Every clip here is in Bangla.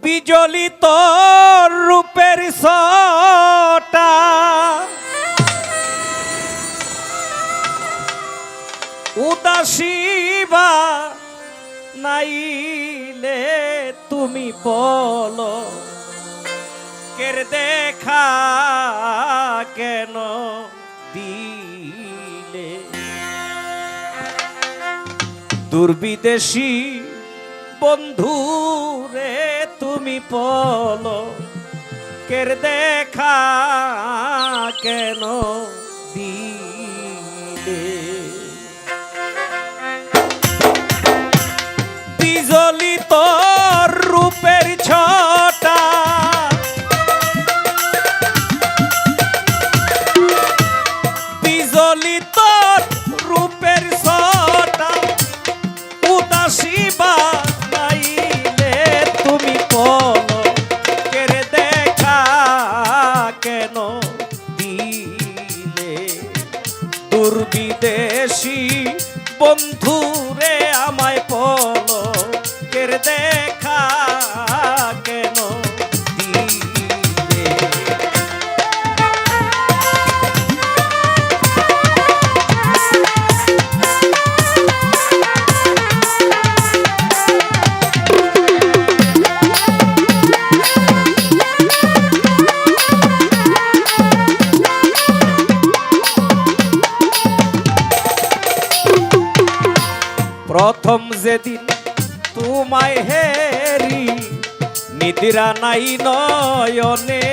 বিজলিত রূপের ছটা উদাসীবা নাইলে তুমি বলো কের দেখা কেন দিলে দুর্বিদেশী বন্ধু রে তুমি বলো কের দেখা কেন দিলে বিজলিত রূপের ছটা বিজলিত রূপের ছটা উদাসীবা নাইলে তুমি বলো কের দেখা কেন দিলে দুর্বিদেশী বন্ধু রে আমায় বলো কের দেখা কেন দিলে প্রথম যেদিন তোমায় হেরি নিদ্রা নাই নয়নে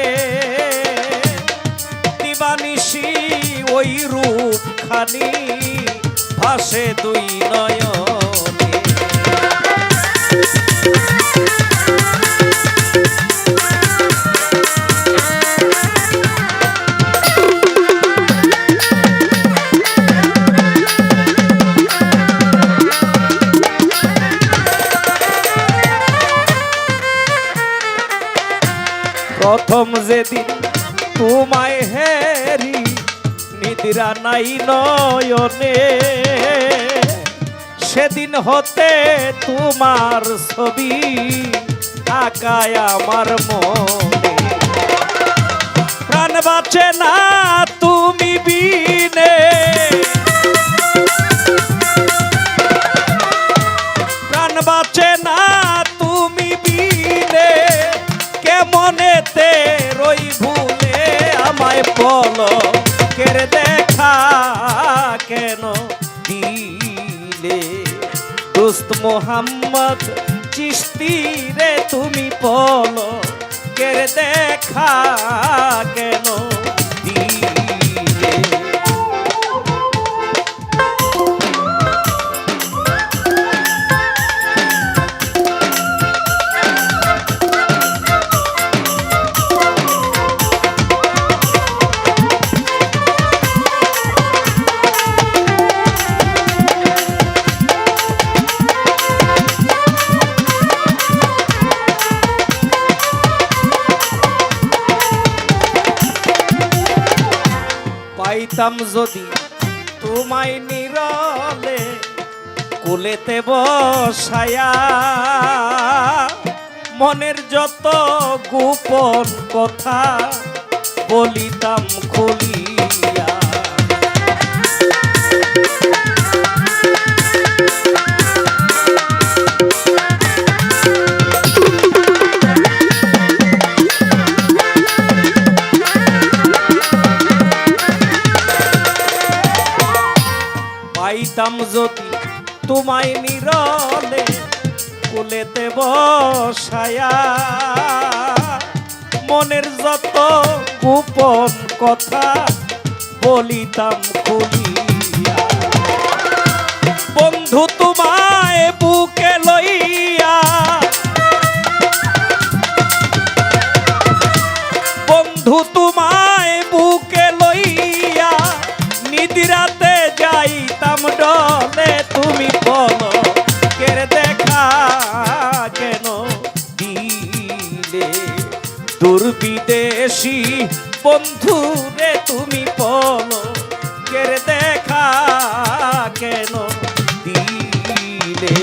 দিবানিশি ওই রূপ খানি ভাসে দুই নয়নে প্রথম যেদিন তোমায় হেরি নিদ্রা নাই নয়নে সেদিন হতে তোমার ছবি আঁকায় আমার মনে প্রাণ বাঁচে না তুমি বিনে প্রাণ বাঁচে না তুমি বিনে কেমনেতে রই ভুলে আমায় বলো কের দেখা কেন দিলে দোস্ত মোহাম্মদ চিশতি রে তুমি বলো কের দেখা কেন দিলে পাইতাম যদি তোমায় নিরলে কুলেতে বসায়া মনের যত গোপন কথা বলিতাম খুলিয়া পাইতাম যদি তোমায় নিরলে কুলেতে বসায়া মনের যত গোপন কথা বলিতাম খুলিয়া বন্ধু তোমায় বুকে লইয়া বন্ধু তোমায় বুকে লইয়া নিদ্রাতে যাইতাম ডলে তুমি বলো কের দেখা কেন দিলে দুর্বিদেশী বন্ধু রে তুমি বলো কের দেখা কেন দিলে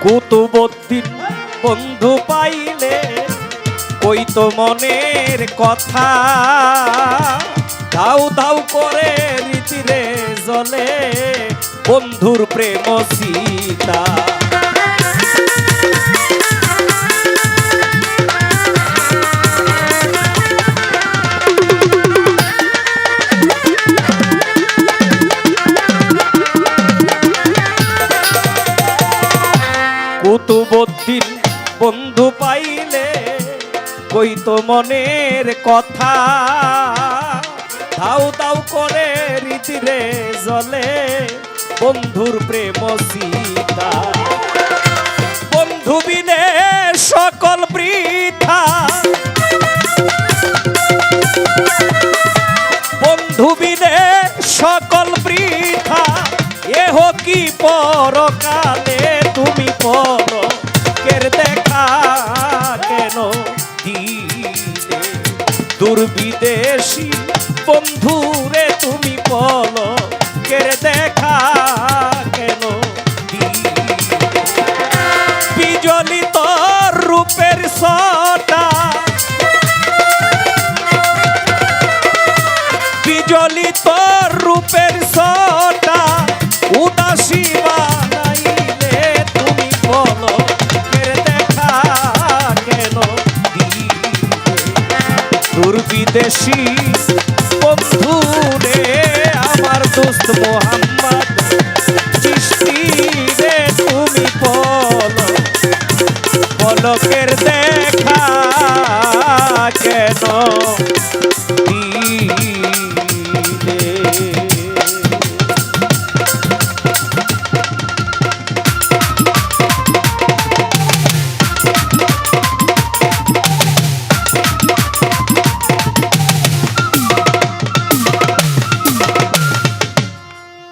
কুতুবউদ্দিন বন্ধু পাইলে কইতো মনের কথা, দাউ দাউ করে রীতিরে জ্বলে বন্ধুর প্রেম সীতা। কুতুবউদ্দিন বন্ধু পাইলে কইতো মনের কথা, দাউ দাউ করে রীতিরে জ্বলে বন্ধুর প্রেম সীতা। বন্ধু বিনে সকল বৃথা, বন্ধু বিনে সকল বৃথা, এহ কি পরকালে তুমি পরকের দেখা কেন দিলে? দুর্বিদেশী বন্ধুরে তুমি পলকের দেখা কেন দিলে? বিজলিত রূপের সটা, বিজলিত রূপের সটা উদাসী বানাইলে তুমি পলকের দেখা কেন দিলে? দুর্বিদেশী বন্ধু রে আমার দোস্ত মোহাম্মদ চিশতি রে তুমি পলকের দেখা কেন